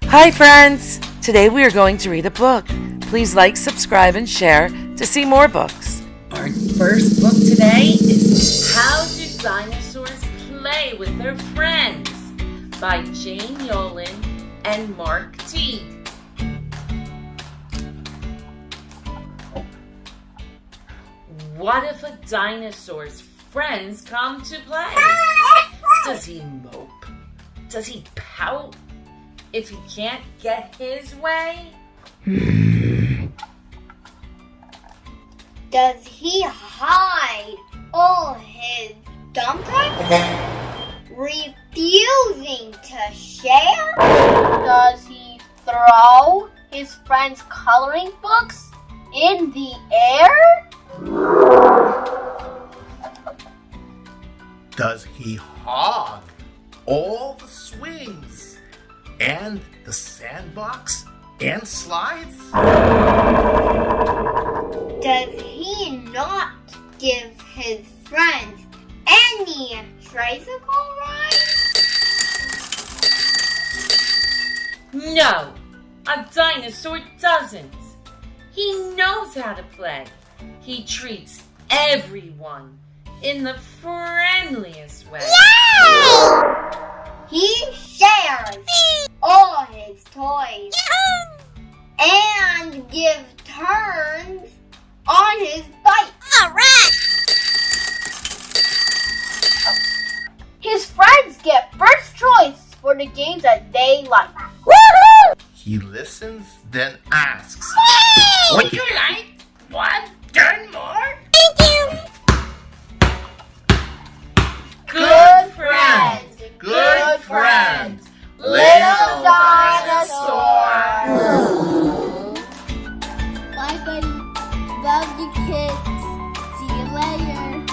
Hi friends! Today we are going to read a book. Please like, subscribe, and share to see more books. Our first book today is How Do Dinosaurs Play with Their Friends by Jane Yolen and Teague. What if a dinosaur's friends come to play? Does he mope? Does he pout if he can't get his way? Does he hide all his dumplings, refusing to share? Does he throw his friends' coloring books in the air? Does he hog all the swings and the sandbox and slides? Does he not give his friends any tricycle rides? No, a dinosaur doesn't. He knows how to play. He treats everyone in the friendliest way. Yay! He shares all his toys and gives turns on his bike. All right. His friends get first choice for the games that they like. He listens, then asks, Yay! "Would you like one turn more?" Good friend. Good friend. Little dinosaur. Bye, buddy. Love you, kids. See you later.